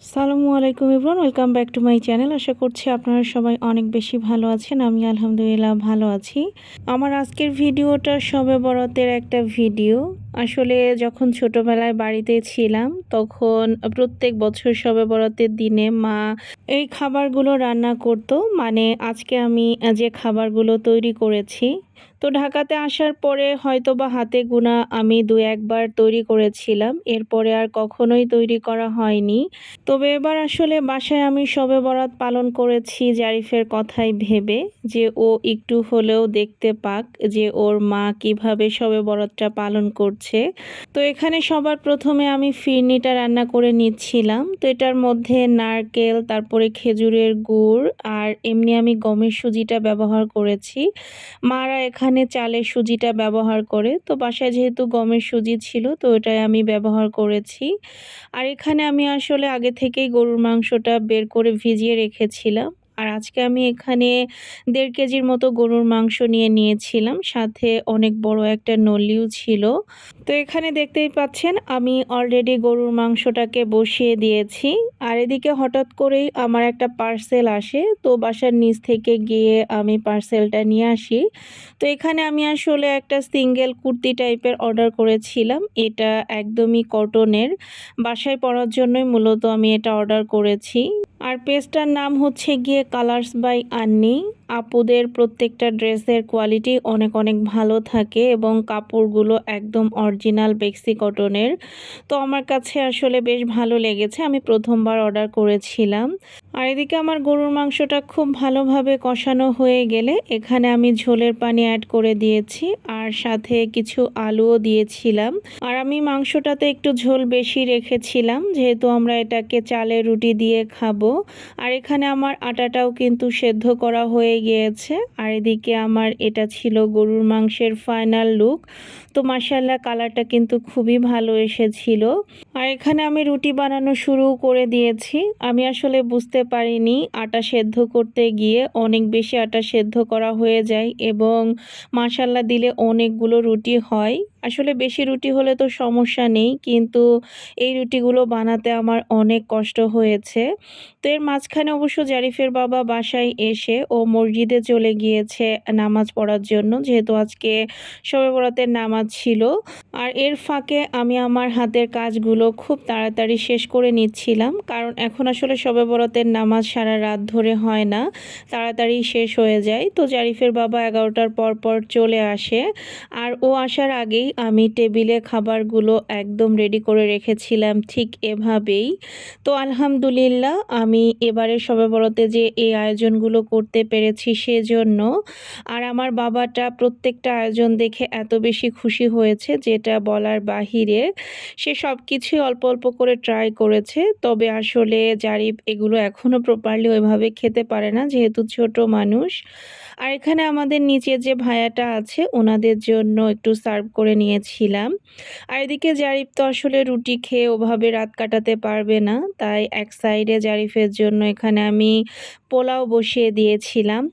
আসসালামু আলাইকুম everyone, welcome back to my channel. আশা করছি আপনারা সবাই অনেক বেশি ভালো আছেন। আমি আলহামদুলিল্লাহ ভালো আছি। আমার আজকের ভিডিওটা শবে বরাতের একটা ভিডিও। আসলে যখন ছোটবেলায় বাড়িতে ছিলাম তখন প্রত্যেক বছর শবে বরাতের দিনে মা এই খাবারগুলো রান্না করতো। মানে আজকে আমি যে খাবারগুলো তৈরি করেছি, তো ঢাকাতে আসার পরে হয়তোবা হাতে গোনা আমি দু একবার তৈরি করেছিলাম, এরপরে আর কখনোই তৈরি করা হয়নি। তবে এবার আসলে বাসায় আমি শবে বরাত পালন করেছি জারিফের কথাই ভেবে, যে ও একটু হলেও দেখতে পাক যে ওর মা কিভাবে শবে বরাতটা পালন করছে। তো এখানে সবার প্রথমে আমি ফিরনিটা রান্না করে নিচ্ছিলাম। তো এটার মধ্যে নারকেল, তারপরে খেজুরের গুড় আর এমনি আমি গমের সুজিটা ব্যবহার করেছি। মারা এখানে চালের সুজিটা ব্যবহার করে, তো বাসায় যেহেতু গমের সুজি ছিল তো ওটাই আমি ব্যবহার করেছি। আর এখানে আমি আসলে আগে থেকেই গরুর মাংসটা বের করে ভিজিয়ে রেখেছিলাম। আর আজকে আমি এখানে ১.৫ কেজির মতো গরুর মাংস নিয়েছিলাম, সাথে অনেক বড় একটা নলিও ছিল। তো এখানে দেখতেই পাচ্ছেন আমি অলরেডি গরুর মাংসটাকে বসিয়ে দিয়েছি। আর এদিকে হঠাৎ করেই আমার একটা পার্সেল আসে, তো বাসার নিচ থেকে গিয়ে আমি পার্সেলটা নিয়ে আসি। তো এখানে আমি আসলে একটা সিঙ্গেল কুর্তি টাইপের অর্ডার করেছিলাম। এটা একদমই কটনের, বাসায় পরার জন্যই মূলত আমি এটা অর্ডার করেছি। আর পেজটার নাম হচ্ছে গিয়ে কালার্স বাই আন্নি। আপুদের প্রত্যেকটা ড্রেসের কোয়ালিটি অনেক অনেক ভালো থাকে এবং কাপড়গুলো একদম অরিজিনাল বেক্সি কটনের। তো আমার কাছে আসলে বেশ ভালো লেগেছে, আমি প্রথমবার অর্ডার করেছিলাম। আর এদিকে আমার গরুর মাংসটা খুব ভালোভাবে কষানো হয়ে গেলে এখানে আমি ঝোলের পানি অ্যাড করে দিয়েছি, আর সাথে কিছু আলুও দিয়েছিলাম। আর আমি মাংসটাতে একটু ঝোল বেশি রেখেছিলাম, যেহেতু আমরা এটাকে চালের রুটি দিয়ে খাবো। আর এখানে আমার আটাটাও কিন্তু সেদ্ধ করা হয়ে গিয়েছে। আর এদিকে আমার এটা ছিল গরুর মাংসের ফাইনাল লুক। তো মাশাআল্লাহ কালারটা কিন্তু খুবই ভালো এসেছিল। আর এখানে আমি রুটি বানানো শুরু করে দিয়েছি। আমি আসলে বুঝতে পারিনি আটা সেদ্ধ করতে গিয়ে অনেক বেশি আটা সেদ্ধ করা হয়ে যায় এবং মাশাআল্লাহ দিলে অনেকগুলো রুটি হয়। আসলে বেশি রুটি হলে তো সমস্যা নেই, কিন্তু এই রুটিগুলো বানাতে আমার অনেক কষ্ট হয়েছে। তো এর মাঝখানে অবশ্য জারিফের বাবা বাসায় এসে ও মসজিদে চলে গিয়েছে নামাজ পড়ার জন্য, যেহেতু আজকে শবে বরাতের নামাজ ছিল। আর এর ফাঁকে আমি আমার হাতের কাজগুলো খুব তাড়াতাড়ি শেষ করে নিচ্ছিলাম, কারণ এখন আসলে শবে বরাতের নামাজ সারা রাত ধরে হয় না, তাড়াতাড়ি শেষ হয়ে যায়। তো জারিফের বাবা 11টার পর চলে আসে, আর ও আসার আগেই আমি টেবিলে খাবারগুলো একদম রেডি করে রেখেছিলাম ঠিক এভাবেই। তো আলহামদুলিল্লাহ আমি এবারে শবে বরাতে যে এই আয়োজনগুলো করতে পেরেছি সেজন্য। আর আমার বাবাটা প্রত্যেকটা আয়োজন দেখে এত বেশি খুশি হয়েছে যেটা বলার বাহিরে। সে সব কিছুই অল্প অল্প করে ট্রাই করেছে, তবে আসলে জারিফ এগুলো এখনও প্রপারলি ওইভাবে খেতে পারে না, যেহেতু ছোট মানুষ। আর এখানে আমাদের নিচে যে ভাইয়াটা আছে ওনাদের জন্য একটু সার্ভ করে নিয়েছিলাম। আর এদিকে জারিফ তো আসলে রুটি খেয়ে ওভাবে রাত কাটাতে পারবে না, তাই এক সাইডে জারিফের জন্য এখানে আমি পোলাও বসিয়ে দিয়েছিলাম,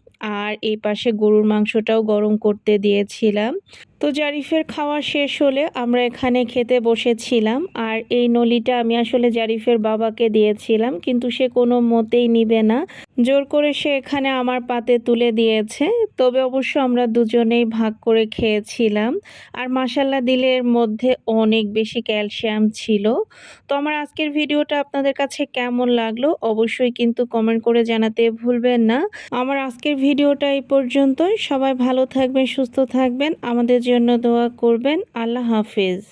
আর এই পাশে গরুর মাংসটাও গরম করতে দিয়েছিলাম। তো জারিফের খাওয়া শেষ হলে আমরা এখানে খেতে বসেছিলাম। আর এই নলিটা আমি আসলে জারিফের বাবাকে দিয়েছিলাম, কিন্তু সে কোনো মতেই নিবে না, জোর করে সে এখানে আমার পাতে তুলে দিয়েছে। তবে অবশ্য আমরা দুজনেই ভাগ করে খেয়েছিলাম। আর মাশাল্লাহ দিলে এর মধ্যে অনেক বেশি ক্যালসিয়াম ছিল। তো আমার আজকের ভিডিওটা আপনাদের কাছে কেমন লাগলো অবশ্যই কিন্তু কমেন্ট করে জানাতে ভুলবেন না। আমার আজকের ভিডিওটা এই পর্যন্তই। সবাই ভালো থাকবেন, সুস্থ থাকবেন, আমাদের জন্য দোয়া করবেন। আল্লাহ হাফেজ।